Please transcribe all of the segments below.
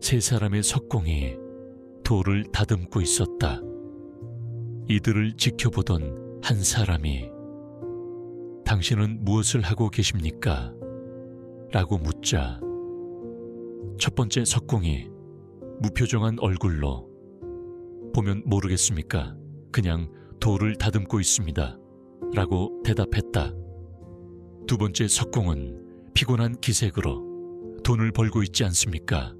세 사람의 석공이 돌을 다듬고 있었다. 이들을 지켜보던 한 사람이 당신은 무엇을 하고 계십니까? 라고 묻자 첫 번째 석공이 무표정한 얼굴로 보면 모르겠습니까? 그냥 돌을 다듬고 있습니다. 라고 대답했다. 두 번째 석공은 피곤한 기색으로 돈을 벌고 있지 않습니까?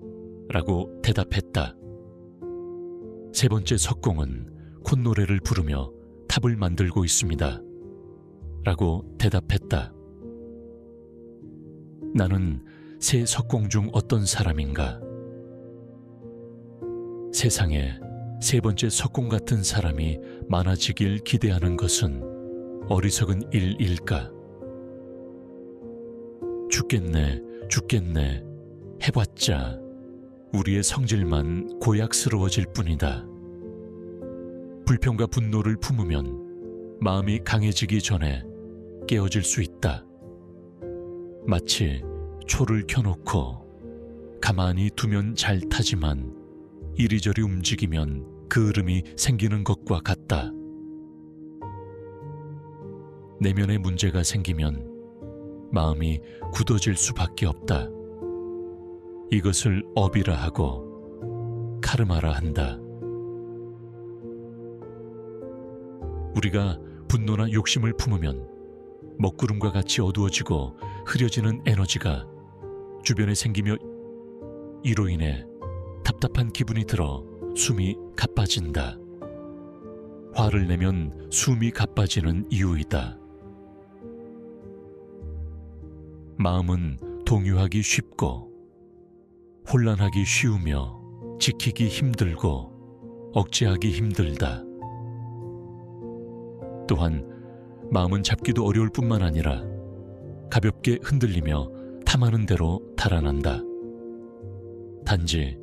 라고 대답했다. 세 번째 석공은 콧노래를 부르며 탑을 만들고 있습니다. 라고 대답했다. 나는 세 석공 중 어떤 사람인가? 세상에 세 번째 석공 같은 사람이 많아지길 기대하는 것은 어리석은 일일까? 죽겠네 해봤자 우리의 성질만 고약스러워질 뿐이다. 불평과 분노를 품으면 마음이 강해지기 전에 깨어질 수 있다. 마치 초를 켜놓고 가만히 두면 잘 타지만 이리저리 움직이면 그을음이 생기는 것과 같다. 내면에 문제가 생기면 마음이 굳어질 수밖에 없다. 이것을 업이라 하고 카르마라 한다. 우리가 분노나 욕심을 품으면 먹구름과 같이 어두워지고 흐려지는 에너지가 주변에 생기며 이로 인해 답답한 기분이 들어 숨이 가빠진다. 화를 내면 숨이 가빠지는 이유이다. 마음은 동요하기 쉽고 혼란하기 쉬우며 지키기 힘들고 억제하기 힘들다. 또한 마음은 잡기도 어려울 뿐만 아니라 가볍게 흔들리며 탐하는 대로 달아난다. 단지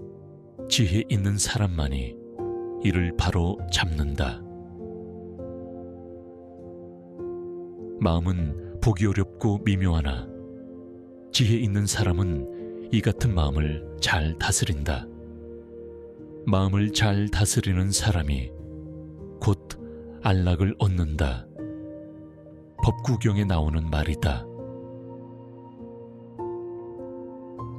지혜 있는 사람만이 이를 바로 잡는다. 마음은 보기 어렵고 미묘하나 지혜 있는 사람은 이 같은 마음을 잘 다스린다. 마음을 잘 다스리는 사람이 곧 안락을 얻는다. 법구경에 나오는 말이다.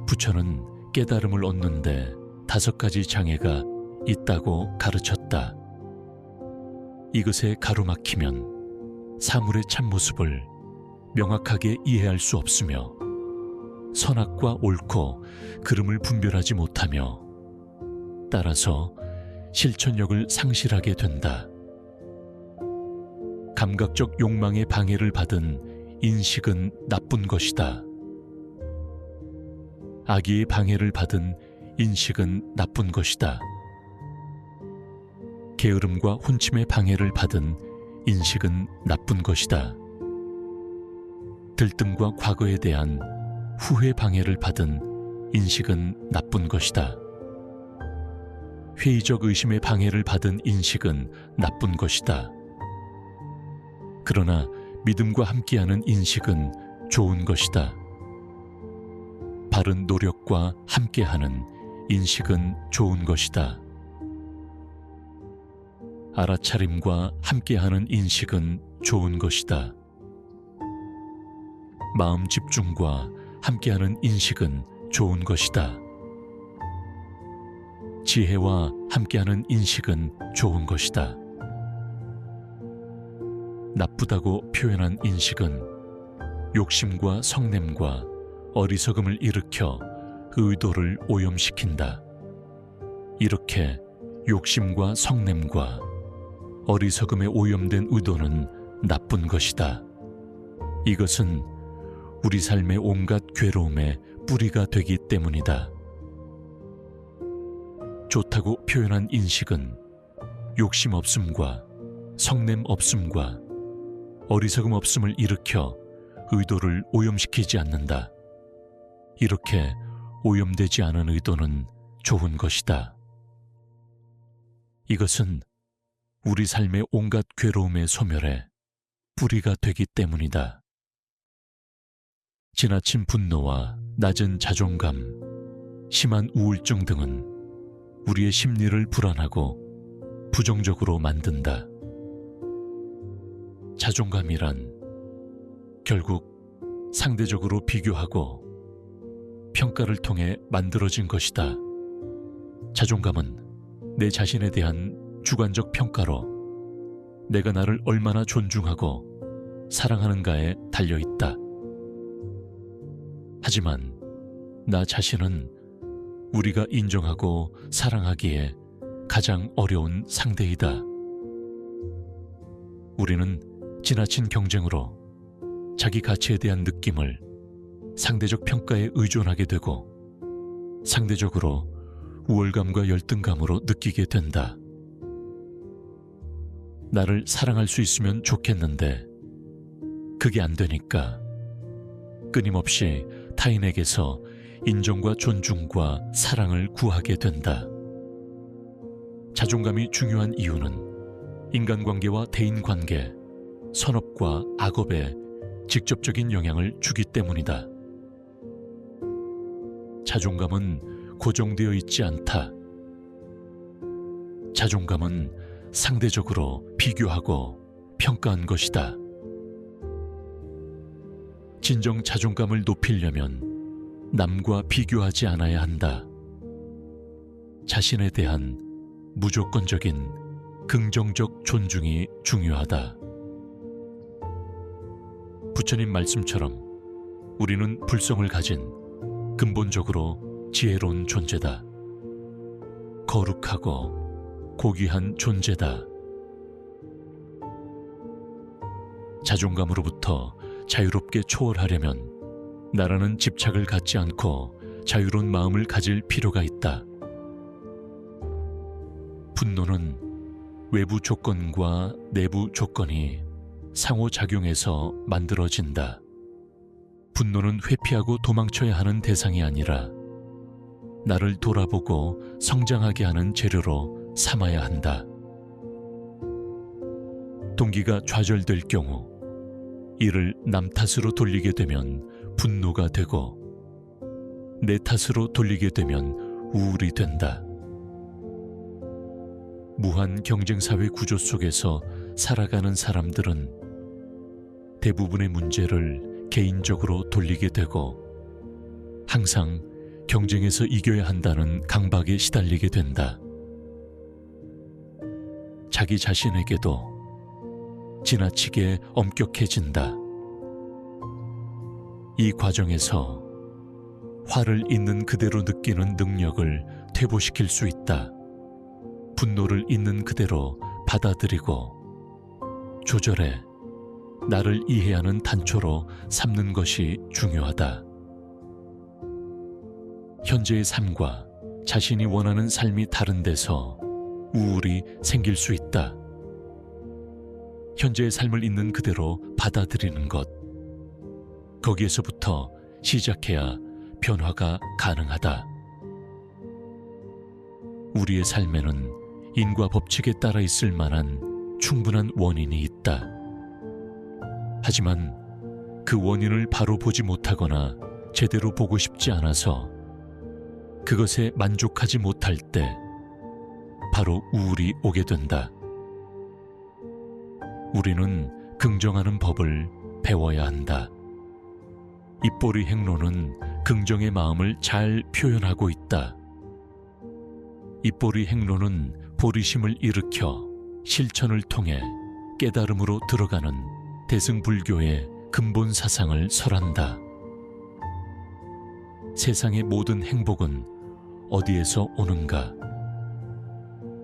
부처는 깨달음을 얻는데 5가지 장애가 있다고 가르쳤다. 이것에 가로막히면 사물의 참모습을 명확하게 이해할 수 없으며 선악과 옳고 그름을 분별하지 못하며 따라서 실천력을 상실하게 된다. 감각적 욕망의 방해를 받은 인식은 나쁜 것이다. 악의의 방해를 받은 인식은 나쁜 것이다. 게으름과 혼침의 방해를 받은 인식은 나쁜 것이다. 들뜸과 과거에 대한 후회 방해를 받은 인식은 나쁜 것이다. 회의적 의심의 방해를 받은 인식은 나쁜 것이다. 그러나 믿음과 함께하는 인식은 좋은 것이다. 바른 노력과 함께하는 인식은 좋은 것이다. 알아차림과 함께하는 인식은 좋은 것이다. 마음 집중과 함께하는 인식은 좋은 것이다. 지혜와 함께하는 인식은 좋은 것이다. 나쁘다고 표현한 인식은 욕심과 성냄과 어리석음을 일으켜 의도를 오염시킨다. 이렇게 욕심과 성냄과 어리석음에 오염된 의도는 나쁜 것이다. 이것은 우리 삶의 온갖 괴로움의 뿌리가 되기 때문이다. 좋다고 표현한 인식은 욕심 없음과 성냄 없음과 어리석음 없음을 일으켜 의도를 오염시키지 않는다. 이렇게 오염되지 않은 의도는 좋은 것이다. 이것은 우리 삶의 온갖 괴로움의 소멸에 뿌리가 되기 때문이다. 지나친 분노와 낮은 자존감, 심한 우울증 등은 우리의 심리를 불안하고 부정적으로 만든다. 자존감이란 결국 상대적으로 비교하고 평가를 통해 만들어진 것이다. 자존감은 내 자신에 대한 주관적 평가로 내가 나를 얼마나 존중하고 사랑하는가에 달려있다. 하지만 나 자신은 우리가 인정하고 사랑하기에 가장 어려운 상대이다. 우리는 지나친 경쟁으로 자기 가치에 대한 느낌을 상대적 평가에 의존하게 되고 상대적으로 우월감과 열등감으로 느끼게 된다. 나를 사랑할 수 있으면 좋겠는데 그게 안 되니까 끊임없이 타인에게서 인정과 존중과 사랑을 구하게 된다. 자존감이 중요한 이유는 인간관계와 대인관계, 선업과 악업에 직접적인 영향을 주기 때문이다. 자존감은 고정되어 있지 않다. 자존감은 상대적으로 비교하고 평가한 것이다. 진정 자존감을 높이려면 남과 비교하지 않아야 한다. 자신에 대한 무조건적인 긍정적 존중이 중요하다. 부처님 말씀처럼 우리는 불성을 가진 근본적으로 지혜로운 존재다. 거룩하고 고귀한 존재다. 자존감으로부터 자유롭게 초월하려면 나라는 집착을 갖지 않고 자유로운 마음을 가질 필요가 있다. 분노는 외부 조건과 내부 조건이 상호작용해서 만들어진다. 분노는 회피하고 도망쳐야 하는 대상이 아니라 나를 돌아보고 성장하게 하는 재료로 삼아야 한다. 동기가 좌절될 경우 이를 남 탓으로 돌리게 되면 분노가 되고 내 탓으로 돌리게 되면 우울이 된다. 무한 경쟁사회 구조 속에서 살아가는 사람들은 대부분의 문제를 개인적으로 돌리게 되고 항상 경쟁에서 이겨야 한다는 강박에 시달리게 된다. 자기 자신에게도 지나치게 엄격해진다. 이 과정에서 화를 있는 그대로 느끼는 능력을 퇴보시킬 수 있다. 분노를 있는 그대로 받아들이고 조절해 나를 이해하는 단초로 삼는 것이 중요하다. 현재의 삶과 자신이 원하는 삶이 다른 데서 우울이 생길 수 있다. 현재의 삶을 있는 그대로 받아들이는 것, 거기에서부터 시작해야 변화가 가능하다. 우리의 삶에는 인과 법칙에 따라 있을 만한 충분한 원인이 있다. 하지만 그 원인을 바로 보지 못하거나 제대로 보고 싶지 않아서 그것에 만족하지 못할 때 바로 우울이 오게 된다. 우리는 긍정하는 법을 배워야 한다. 입보리 행로는 긍정의 마음을 잘 표현하고 있다. 입보리 행로는 보리심을 일으켜 실천을 통해 깨달음으로 들어가는 대승불교의 근본 사상을 설한다. 세상의 모든 행복은 어디에서 오는가?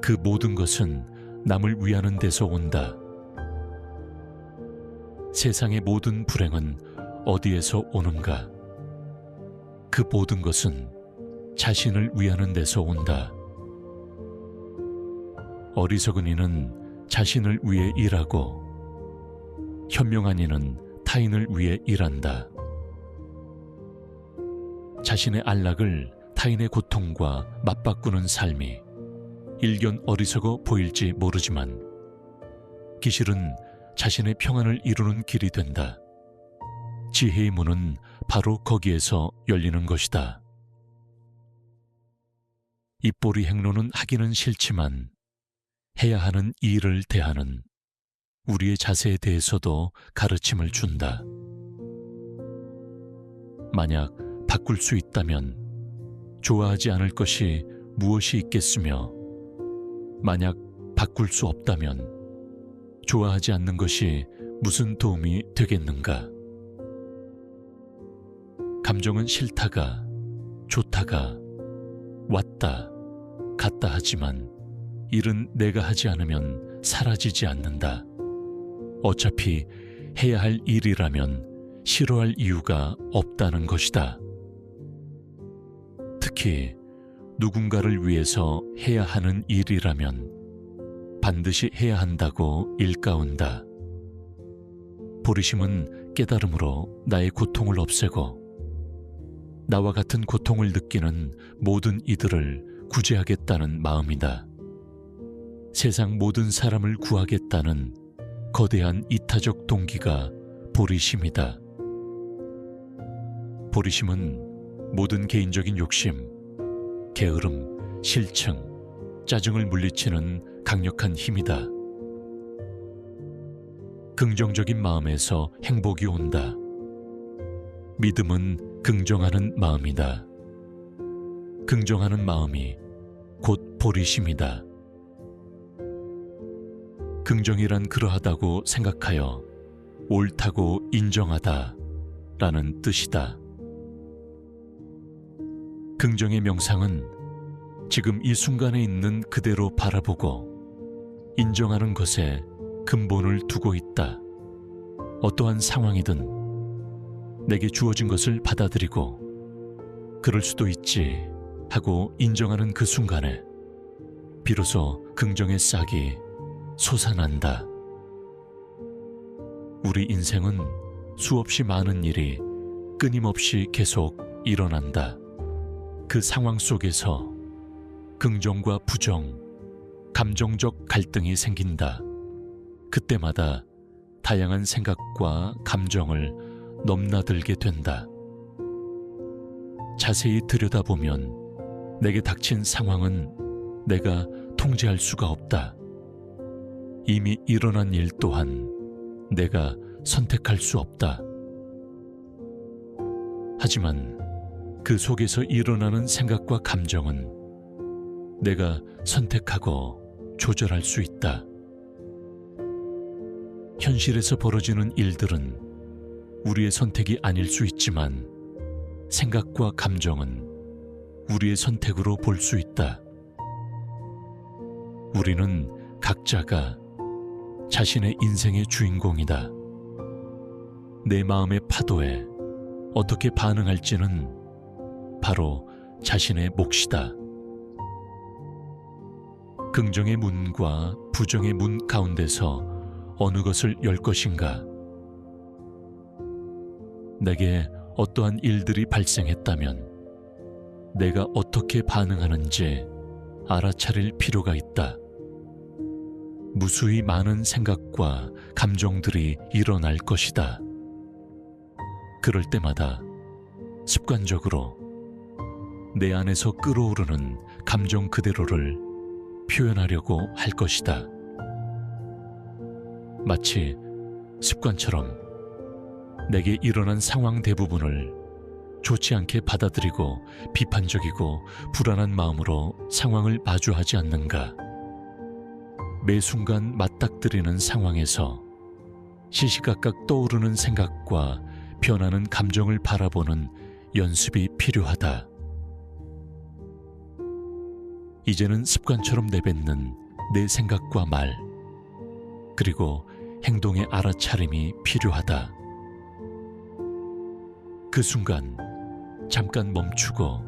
그 모든 것은 남을 위하는 데서 온다. 세상의 모든 불행은 어디에서 오는가? 그 모든 것은 자신을 위하는 데서 온다. 어리석은 이는 자신을 위해 일하고 현명한 이는 타인을 위해 일한다. 자신의 안락을 타인의 고통과 맞바꾸는 삶이 일견 어리석어 보일지 모르지만 기실은 자신의 평안을 이루는 길이 된다. 지혜의 문은 바로 거기에서 열리는 것이다. 입꼬리 행로는 하기는 싫지만 해야 하는 일을 대하는 우리의 자세에 대해서도 가르침을 준다. 만약 바꿀 수 있다면 좋아하지 않을 것이 무엇이 있겠으며, 만약 바꿀 수 없다면 좋아하지 않는 것이 무슨 도움이 되겠는가? 감정은 싫다가 좋다가 왔다 갔다 하지만 일은 내가 하지 않으면 사라지지 않는다. 어차피 해야 할 일이라면 싫어할 이유가 없다는 것이다. 특히 누군가를 위해서 해야 하는 일이라면 반드시 해야 한다고 일깨운다. 보리심은 깨달음으로 나의 고통을 없애고 나와 같은 고통을 느끼는 모든 이들을 구제하겠다는 마음이다. 세상 모든 사람을 구하겠다는 거대한 이타적 동기가 보리심이다. 보리심은 모든 개인적인 욕심, 게으름, 실증, 짜증을 물리치는 강력한 힘이다. 긍정적인 마음에서 행복이 온다. 믿음은 긍정하는 마음이다. 긍정하는 마음이 곧 보리심이다. 긍정이란 그러하다고 생각하여 옳다고 인정하다 라는 뜻이다. 긍정의 명상은 지금 이 순간에 있는 그대로 바라보고 인정하는 것에 근본을 두고 있다. 어떠한 상황이든 내게 주어진 것을 받아들이고 그럴 수도 있지 하고 인정하는 그 순간에 비로소 긍정의 싹이 솟아난다. 우리 인생은 수없이 많은 일이 끊임없이 계속 일어난다. 그 상황 속에서 긍정과 부정, 감정적 갈등이 생긴다. 그때마다 다양한 생각과 감정을 넘나들게 된다. 자세히 들여다보면 내게 닥친 상황은 내가 통제할 수가 없다. 이미 일어난 일 또한 내가 선택할 수 없다. 하지만 그 속에서 일어나는 생각과 감정은 내가 선택하고 조절할 수 있다. 현실에서 벌어지는 일들은 우리의 선택이 아닐 수 있지만 생각과 감정은 우리의 선택으로 볼 수 있다. 우리는 각자가 자신의 인생의 주인공이다. 내 마음의 파도에 어떻게 반응할지는 바로 자신의 몫이다. 긍정의 문과 부정의 문 가운데서 어느 것을 열 것인가? 내게 어떠한 일들이 발생했다면 내가 어떻게 반응하는지 알아차릴 필요가 있다. 무수히 많은 생각과 감정들이 일어날 것이다. 그럴 때마다 습관적으로 내 안에서 끓어오르는 감정 그대로를 표현하려고 할 것이다. 마치 습관처럼 내게 일어난 상황 대부분을 좋지 않게 받아들이고 비판적이고 불안한 마음으로 상황을 마주하지 않는가. 매 순간 맞닥뜨리는 상황에서 시시각각 떠오르는 생각과 변하는 감정을 바라보는 연습이 필요하다. 이제는 습관처럼 내뱉는 내 생각과 말, 그리고 행동의 알아차림이 필요하다. 그 순간 잠깐 멈추고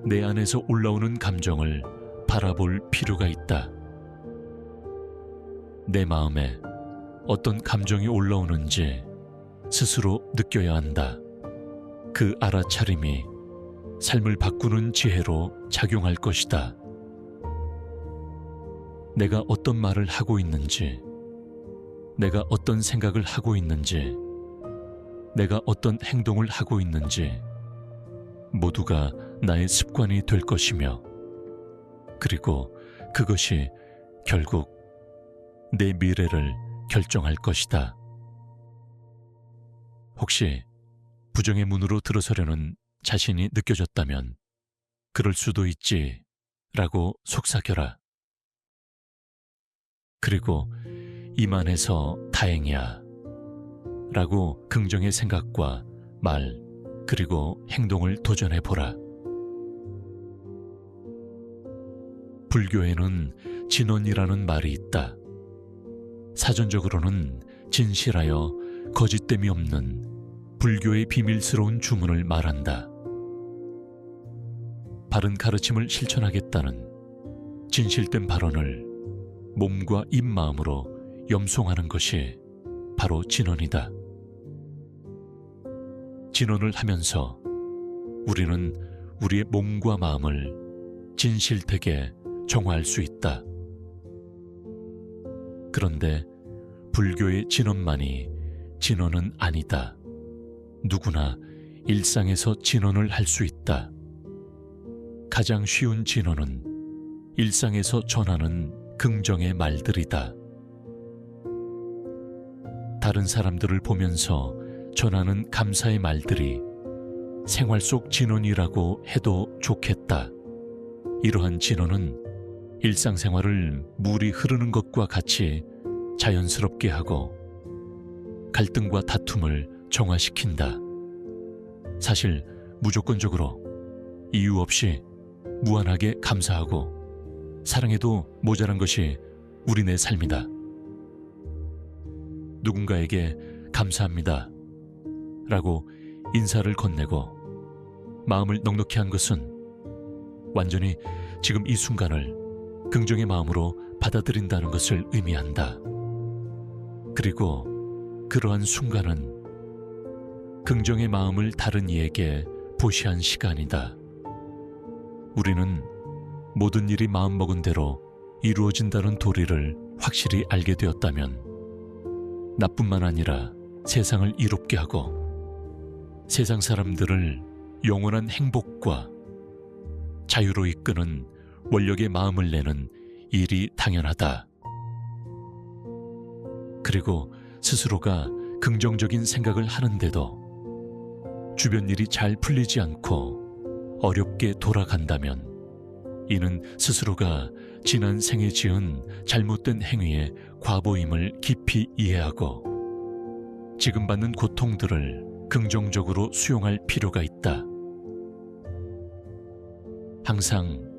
내 안에서 올라오는 감정을 바라볼 필요가 있다. 내 마음에 어떤 감정이 올라오는지 스스로 느껴야 한다. 그 알아차림이 삶을 바꾸는 지혜로 작용할 것이다. 내가 어떤 말을 하고 있는지, 내가 어떤 생각을 하고 있는지, 내가 어떤 행동을 하고 있는지 모두가 나의 습관이 될 것이며 그리고 그것이 결국 내 미래를 결정할 것이다. 혹시 부정의 문으로 들어서려는 자신이 느껴졌다면 그럴 수도 있지 라고 속삭여라. 그리고 이만해서 다행이야 라고 긍정의 생각과 말 그리고 행동을 도전해보라. 불교에는 진언이라는 말이 있다. 사전적으로는 진실하여 거짓됨이 없는 불교의 비밀스러운 주문을 말한다. 바른 가르침을 실천하겠다는 진실된 발언을 몸과 입마음으로 염송하는 것이 바로 진언이다. 진언을 하면서 우리는 우리의 몸과 마음을 진실되게 정화할 수 있다. 그런데 불교의 진언만이 진언은 아니다. 누구나 일상에서 진언을 할 수 있다. 가장 쉬운 진언은 일상에서 전하는 긍정의 말들이다. 다른 사람들을 보면서 전하는 감사의 말들이 생활 속 진언이라고 해도 좋겠다. 이러한 진언은 일상생활을 물이 흐르는 것과 같이 자연스럽게 하고 갈등과 다툼을 정화시킨다. 사실 무조건적으로 이유 없이 무한하게 감사하고 사랑해도 모자란 것이 우리네 삶이다. 누군가에게 감사합니다 라고 인사를 건네고 마음을 넉넉히 한 것은 완전히 지금 이 순간을 긍정의 마음으로 받아들인다는 것을 의미한다. 그리고 그러한 순간은 긍정의 마음을 다른 이에게 보시한 시간이다. 우리는 모든 일이 마음먹은 대로 이루어진다는 도리를 확실히 알게 되었다면 나뿐만 아니라 세상을 이롭게 하고 세상 사람들을 영원한 행복과 자유로 이끄는 원력의 마음을 내는 일이 당연하다. 그리고 스스로가 긍정적인 생각을 하는데도 주변 일이 잘 풀리지 않고 어렵게 돌아간다면 이는 스스로가 지난 생에 지은 잘못된 행위의 과보임을 깊이 이해하고 지금 받는 고통들을 긍정적으로 수용할 필요가 있다. 항상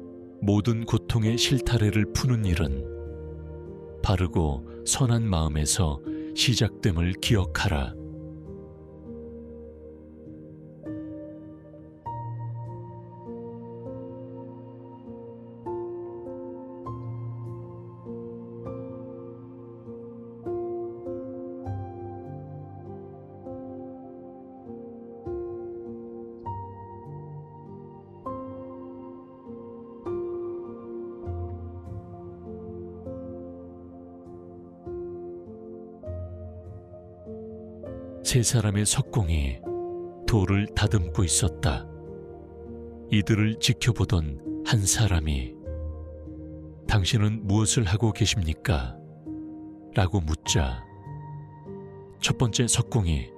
모든 고통의 실타래를 푸는 일은 바르고 선한 마음에서 시작됨을 기억하라. 세 사람의 석공이 돌을 다듬고 있었다. 이들을 지켜보던 한 사람이 당신은 무엇을 하고 계십니까? 라고 묻자 첫 번째 석공이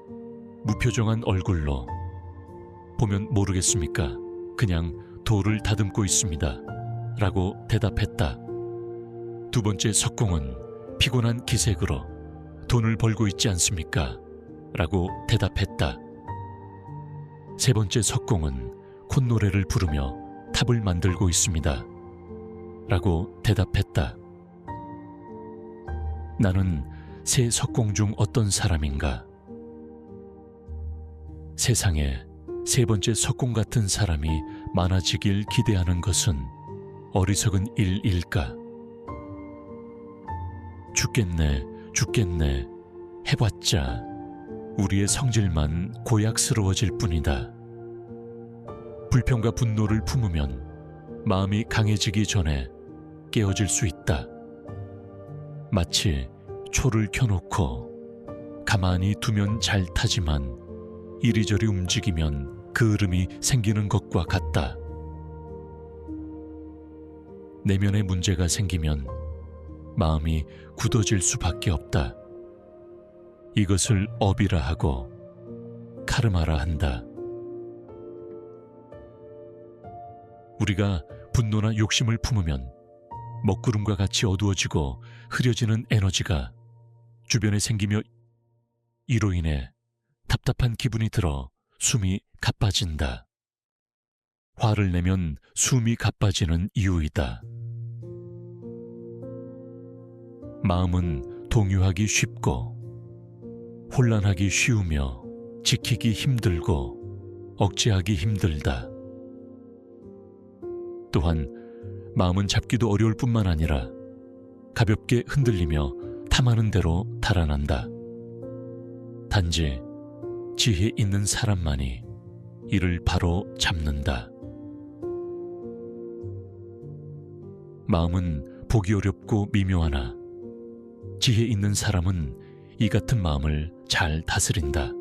무표정한 얼굴로 보면 모르겠습니까? 그냥 돌을 다듬고 있습니다. 라고 대답했다. 두 번째 석공은 피곤한 기색으로 돈을 벌고 있지 않습니까? 라고 대답했다. 세 번째 석공은 콧노래를 부르며 탑을 만들고 있습니다. 라고 대답했다. 나는 세 석공 중 어떤 사람인가? 세상에 세 번째 석공 같은 사람이 많아지길 기대하는 것은 어리석은 일일까? 죽겠네 해봤자 우리의 성질만 고약스러워질 뿐이다. 불평과 분노를 품으면 마음이 강해지기 전에 깨어질 수 있다. 마치 초를 켜놓고 가만히 두면 잘 타지만 이리저리 움직이면 그을음이 생기는 것과 같다. 내면에 문제가 생기면 마음이 굳어질 수밖에 없다. 이것을 업이라 하고 카르마라 한다. 우리가 분노나 욕심을 품으면 먹구름과 같이 어두워지고 흐려지는 에너지가 주변에 생기며 이로 인해 답답한 기분이 들어 숨이 가빠진다. 화를 내면 숨이 가빠지는 이유이다. 마음은 동요하기 쉽고 혼란하기 쉬우며 지키기 힘들고 억제하기 힘들다. 또한 마음은 잡기도 어려울 뿐만 아니라 가볍게 흔들리며 탐하는 대로 달아난다. 단지 지혜 있는 사람만이 이를 바로 잡는다. 마음은 보기 어렵고 미묘하나 지혜 있는 사람은 이 같은 마음을 잘 다스린다.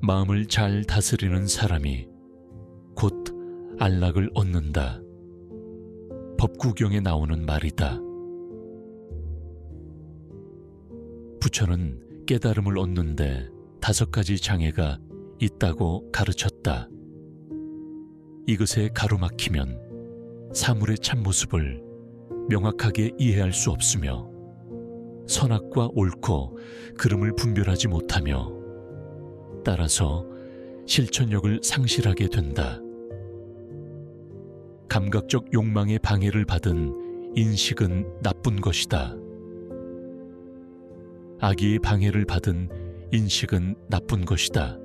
마음을 잘 다스리는 사람이 곧 안락을 얻는다. 법구경에 나오는 말이다. 부처는 깨달음을 얻는데 5가지 장애가 있다고 가르쳤다. 이것에 가로막히면 사물의 참모습을 명확하게 이해할 수 없으며 선악과 옳고 그름을 분별하지 못하며 따라서 실천력을 상실하게 된다. 감각적 욕망의 방해를 받은 인식은 나쁜 것이다. 악의의 방해를 받은 인식은 나쁜 것이다.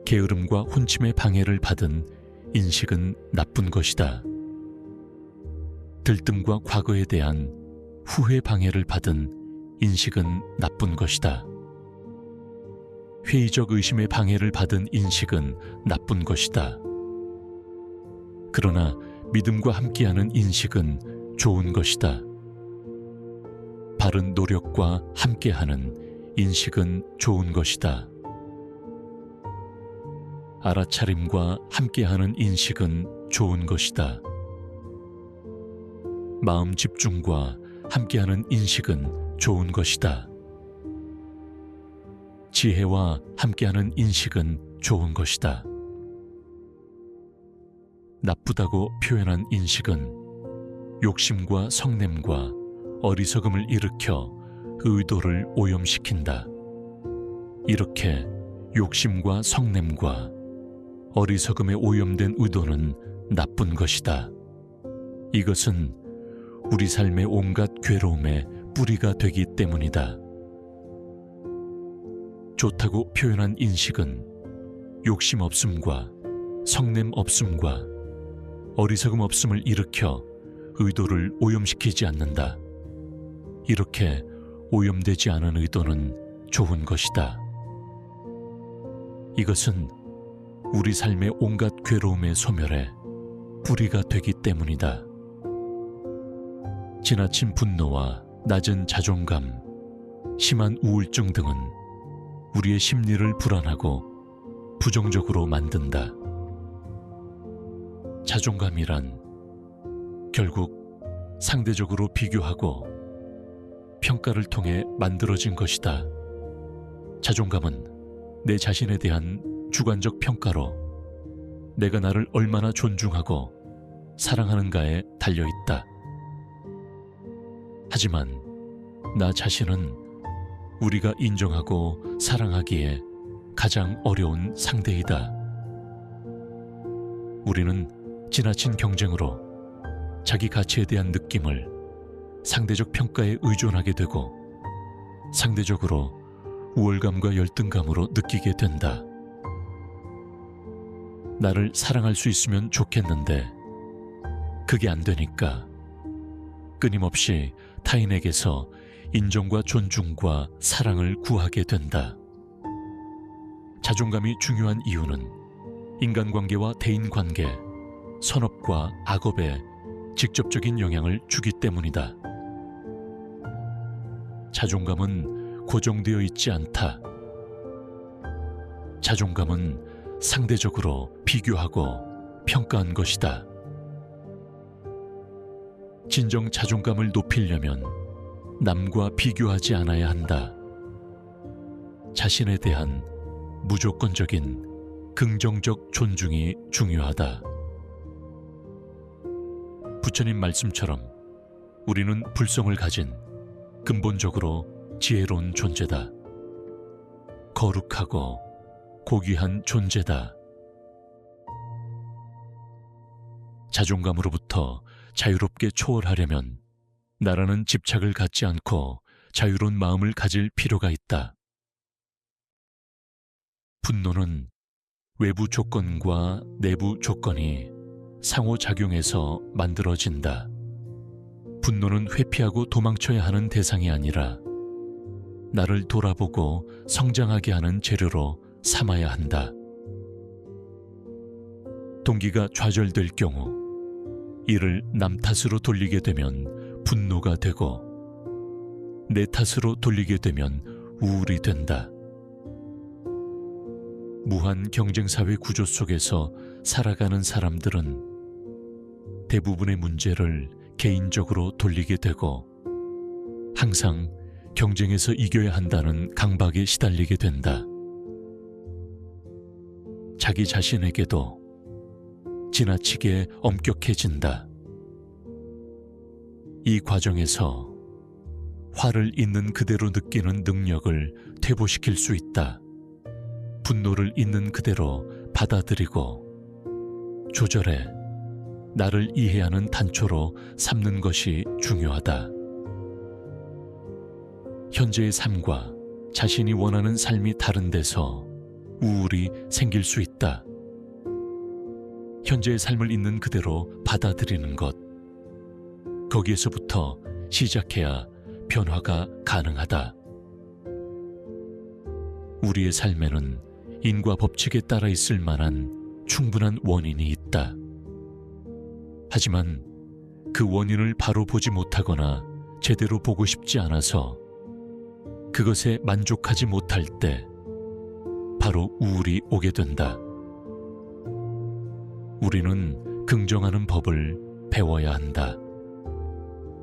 게으름과 혼침의 방해를 받은 인식은 나쁜 것이다. 들뜸과 과거에 대한 후회 방해를 받은 인식은 나쁜 것이다. 회의적 의심의 방해를 받은 인식은 나쁜 것이다. 그러나 믿음과 함께하는 인식은 좋은 것이다. 바른 노력과 함께하는 인식은 좋은 것이다. 알아차림과 함께하는 인식은 좋은 것이다. 마음 집중과 함께하는 인식은 좋은 것이다. 지혜와 함께하는 인식은 좋은 것이다. 나쁘다고 표현한 인식은 욕심과 성냄과 어리석음을 일으켜 의도를 오염시킨다. 이렇게 욕심과 성냄과 어리석음에 오염된 의도는 나쁜 것이다. 이것은 우리 삶의 온갖 괴로움의 뿌리가 되기 때문이다. 좋다고 표현한 인식은 욕심 없음과 성냄 없음과 어리석음 없음을 일으켜 의도를 오염시키지 않는다. 이렇게 오염되지 않은 의도는 좋은 것이다. 이것은 우리 삶의 온갖 괴로움의 소멸에 뿌리가 되기 때문이다. 지나친 분노와 낮은 자존감, 심한 우울증 등은 우리의 심리를 불안하고 부정적으로 만든다. 자존감이란 결국 상대적으로 비교하고 평가를 통해 만들어진 것이다. 자존감은 내 자신에 대한 주관적 평가로 내가 나를 얼마나 존중하고 사랑하는가에 달려있다. 하지만 나 자신은 우리가 인정하고 사랑하기에 가장 어려운 상대이다. 우리는 지나친 경쟁으로 자기 가치에 대한 느낌을 상대적 평가에 의존하게 되고 상대적으로 우월감과 열등감으로 느끼게 된다. 나를 사랑할 수 있으면 좋겠는데 그게 안 되니까 끊임없이 타인에게서 인정과 존중과 사랑을 구하게 된다. 자존감이 중요한 이유는 인간관계와 대인관계, 선업과 악업에 직접적인 영향을 주기 때문이다. 자존감은 고정되어 있지 않다. 자존감은 상대적으로 비교하고 평가한 것이다. 진정 자존감을 높이려면 남과 비교하지 않아야 한다. 자신에 대한 무조건적인 긍정적 존중이 중요하다. 부처님 말씀처럼 우리는 불성을 가진 근본적으로 지혜로운 존재다. 거룩하고 고귀한 존재다. 자존감으로부터 자유롭게 초월하려면 나라는 집착을 갖지 않고 자유로운 마음을 가질 필요가 있다. 분노는 외부 조건과 내부 조건이 상호작용해서 만들어진다. 분노는 회피하고 도망쳐야 하는 대상이 아니라 나를 돌아보고 성장하게 하는 재료로 삼아야 한다. 동기가 좌절될 경우 이를 남 탓으로 돌리게 되면 분노가 되고 내 탓으로 돌리게 되면 우울이 된다. 무한 경쟁사회 구조 속에서 살아가는 사람들은 대부분의 문제를 개인적으로 돌리게 되고 항상 경쟁에서 이겨야 한다는 강박에 시달리게 된다. 자기 자신에게도 지나치게 엄격해진다. 이 과정에서 화를 있는 그대로 느끼는 능력을 퇴보시킬 수 있다. 분노를 있는 그대로 받아들이고 조절해 나를 이해하는 단초로 삼는 것이 중요하다. 현재의 삶과 자신이 원하는 삶이 다른 데서 우울이 생길 수 있다. 현재의 삶을 있는 그대로 받아들이는 것, 거기에서부터 시작해야 변화가 가능하다. 우리의 삶에는 인과 법칙에 따라 있을 만한 충분한 원인이 있다. 하지만 그 원인을 바로 보지 못하거나 제대로 보고 싶지 않아서 그것에 만족하지 못할 때 바로 우울이 오게 된다. 우리는 긍정하는 법을 배워야 한다.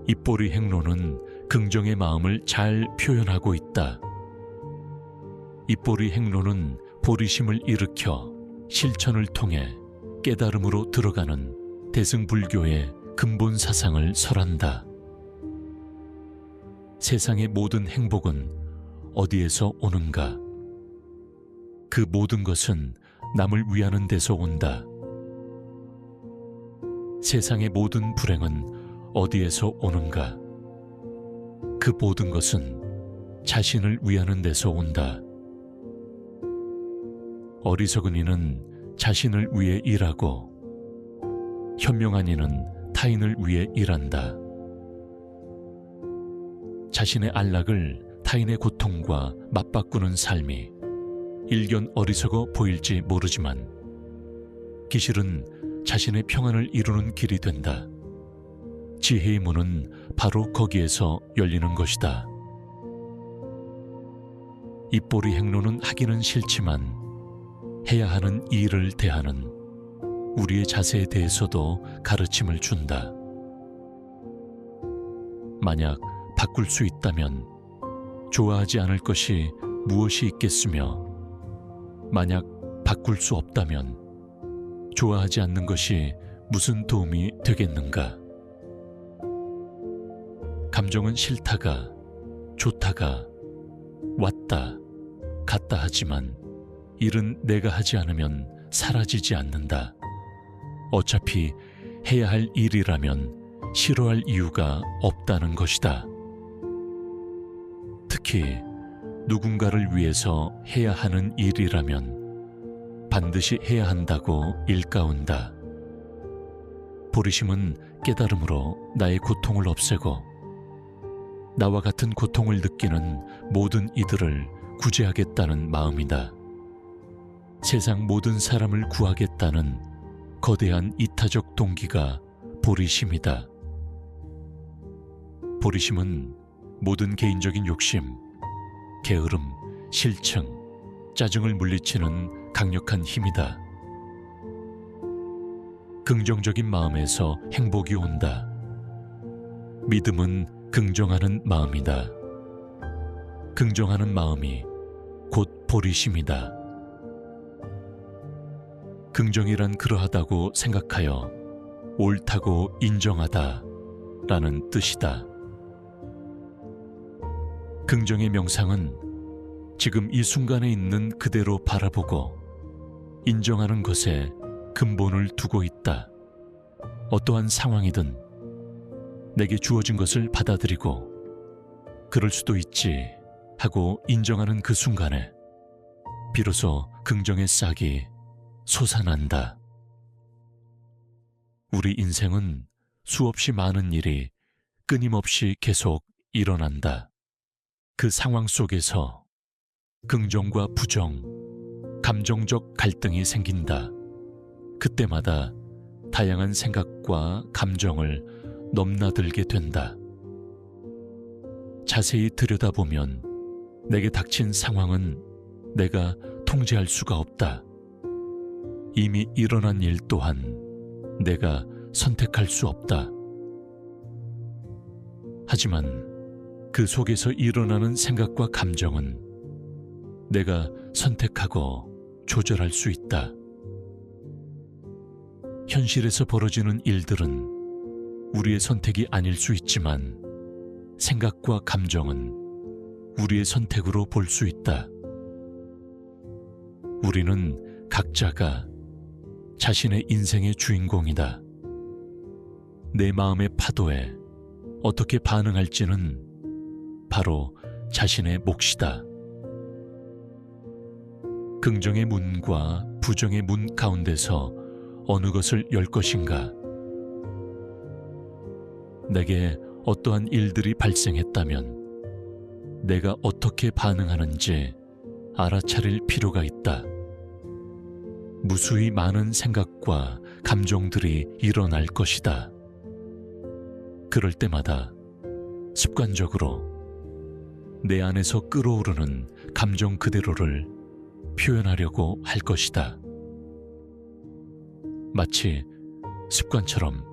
입보리 행로는 긍정의 마음을 잘 표현하고 있다. 입보리 행로는 보리심을 일으켜 실천을 통해 깨달음으로 들어가는 대승불교의 근본 사상을 설한다. 세상의 모든 행복은 어디에서 오는가? 그 모든 것은 남을 위하는 데서 온다. 세상의 모든 불행은 어디에서 오는가? 그 모든 것은 자신을 위하는 데서 온다. 어리석은 이는 자신을 위해 일하고 현명한 이는 타인을 위해 일한다. 자신의 안락을 타인의 고통과 맞바꾸는 삶이 일견 어리석어 보일지 모르지만 기실은 자신의 평안을 이루는 길이 된다. 지혜의 문은 바로 거기에서 열리는 것이다. 입보리 행로는 하기는 싫지만 해야 하는 일을 대하는 우리의 자세에 대해서도 가르침을 준다. 만약 바꿀 수 있다면 좋아하지 않을 것이 무엇이 있겠으며 만약 바꿀 수 없다면 좋아하지 않는 것이 무슨 도움이 되겠는가? 감정은 싫다가 좋다가 왔다 갔다 하지만 일은 내가 하지 않으면 사라지지 않는다. 어차피 해야 할 일이라면 싫어할 이유가 없다는 것이다. 특히 누군가를 위해서 해야 하는 일이라면 반드시 해야 한다고 일가운다. 보리심은 깨달음으로 나의 고통을 없애고 나와 같은 고통을 느끼는 모든 이들을 구제하겠다는 마음이다. 세상 모든 사람을 구하겠다는 거대한 이타적 동기가 보리심이다. 보리심은 모든 개인적인 욕심, 게으름, 실증, 짜증을 물리치는 강력한 힘이다. 긍정적인 마음에서 행복이 온다. 믿음은 긍정하는 마음이다. 긍정하는 마음이 곧 보리심이다. 긍정이란 그러하다고 생각하여 옳다고 인정하다 라는 뜻이다. 긍정의 명상은 지금 이 순간에 있는 그대로 바라보고 인정하는 것에 근본을 두고 있다. 어떠한 상황이든 내게 주어진 것을 받아들이고 그럴 수도 있지 하고 인정하는 그 순간에 비로소 긍정의 싹이 솟아난다. 우리 인생은 수없이 많은 일이 끊임없이 계속 일어난다. 그 상황 속에서 긍정과 부정, 감정적 갈등이 생긴다. 그때마다 다양한 생각과 감정을 넘나들게 된다. 자세히 들여다보면 내게 닥친 상황은 내가 통제할 수가 없다. 이미 일어난 일 또한 내가 선택할 수 없다. 하지만 그 속에서 일어나는 생각과 감정은 내가 선택하고 조절할 수 있다. 현실에서 벌어지는 일들은 우리의 선택이 아닐 수 있지만 생각과 감정은 우리의 선택으로 볼 수 있다. 우리는 각자가 자신의 인생의 주인공이다. 내 마음의 파도에 어떻게 반응할지는 바로 자신의 몫이다. 긍정의 문과 부정의 문 가운데서 어느 것을 열 것인가? 내게 어떠한 일들이 발생했다면 내가 어떻게 반응하는지 알아차릴 필요가 있다. 무수히 많은 생각과 감정들이 일어날 것이다. 그럴 때마다 습관적으로 내 안에서 끓어오르는 감정 그대로를 표현하려고 할 것이다. 마치 습관처럼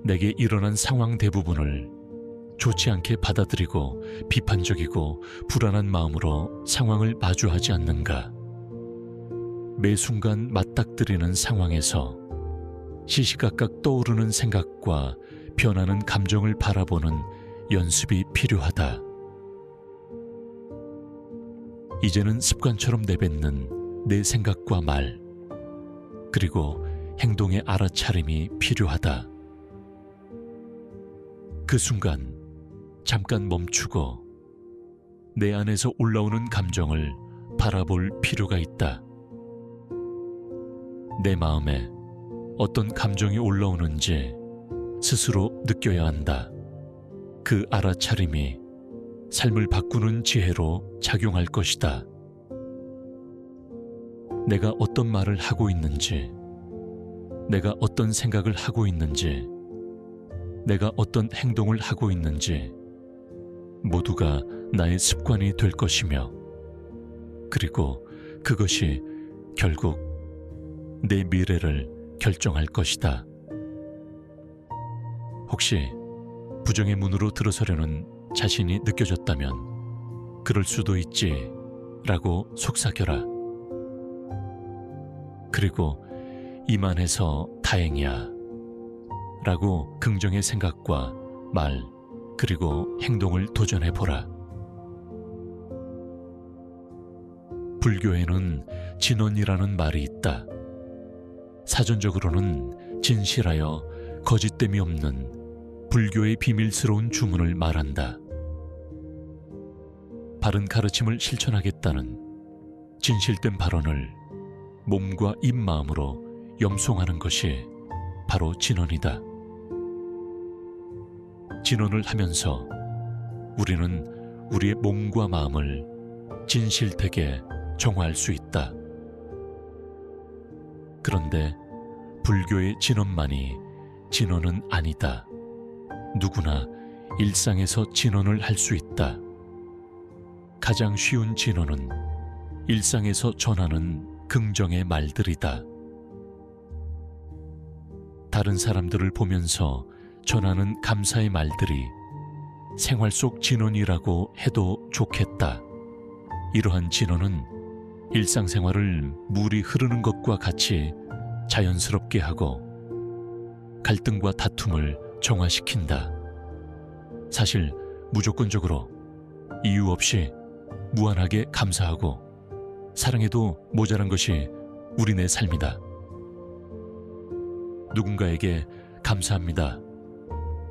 내게 일어난 상황 대부분을 좋지 않게 받아들이고 비판적이고 불안한 마음으로 상황을 마주하지 않는가. 매 순간 맞닥뜨리는 상황에서 시시각각 떠오르는 생각과 변하는 감정을 바라보는 연습이 필요하다. 이제는 습관처럼 내뱉는 내 생각과 말, 그리고 행동의 알아차림이 필요하다. 그 순간 잠깐 멈추고 내 안에서 올라오는 감정을 바라볼 필요가 있다. 내 마음에 어떤 감정이 올라오는지 스스로 느껴야 한다. 그 알아차림이 삶을 바꾸는 지혜로 작용할 것이다. 내가 어떤 말을 하고 있는지, 내가 어떤 생각을 하고 있는지, 내가 어떤 행동을 하고 있는지 모두가 나의 습관이 될 것이며, 그리고 그것이 결국 내 미래를 결정할 것이다. 혹시 부정의 문으로 들어서려는 자신이 느껴졌다면 그럴 수도 있지 라고 속삭여라. 그리고 이만해서 다행이야 라고 긍정의 생각과 말 그리고 행동을 도전해보라. 불교에는 진언이라는 말이 있다. 사전적으로는 진실하여 거짓됨이 없는 불교의 비밀스러운 주문을 말한다. 바른 가르침을 실천하겠다는 진실된 발언을 몸과 입마음으로 염송하는 것이 바로 진언이다. 진언을 하면서 우리는 우리의 몸과 마음을 진실되게 정화할 수 있다. 그런데 불교의 진언만이 진언은 아니다. 누구나 일상에서 진언을 할 수 있다. 가장 쉬운 진언은 일상에서 전하는 긍정의 말들이다. 다른 사람들을 보면서 전하는 감사의 말들이 생활 속 진언이라고 해도 좋겠다. 이러한 진언은 일상생활을 물이 흐르는 것과 같이 자연스럽게 하고 갈등과 다툼을 정화시킨다. 사실 무조건적으로 이유 없이 무한하게 감사하고 사랑해도 모자란 것이 우리네 삶이다. 누군가에게 감사합니다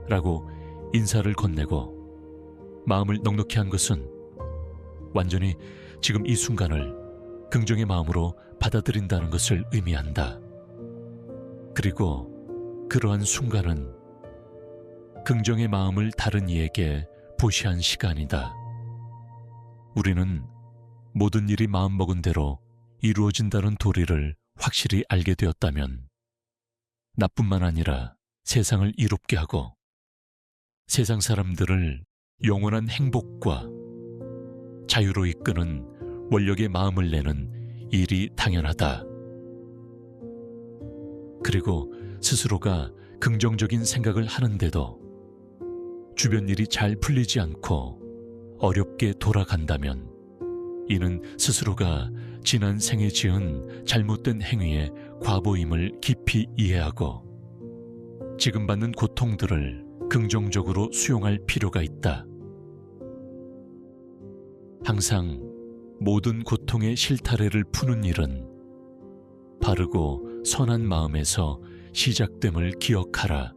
라고 인사를 건네고 마음을 넉넉히 한 것은 완전히 지금 이 순간을 긍정의 마음으로 받아들인다는 것을 의미한다. 그리고 그러한 순간은 긍정의 마음을 다른 이에게 보시한 시간이다. 우리는 모든 일이 마음먹은 대로 이루어진다는 도리를 확실히 알게 되었다면 나뿐만 아니라 세상을 이롭게 하고 세상 사람들을 영원한 행복과 자유로 이끄는 원력의 마음을 내는 일이 당연하다. 그리고 스스로가 긍정적인 생각을 하는데도 주변 일이 잘 풀리지 않고 어렵게 돌아간다면 이는 스스로가 지난 생에 지은 잘못된 행위의 과보임을 깊이 이해하고 지금 받는 고통들을 긍정적으로 수용할 필요가 있다. 항상 모든 고통의 실타래를 푸는 일은 바르고 선한 마음에서 시작됨을 기억하라.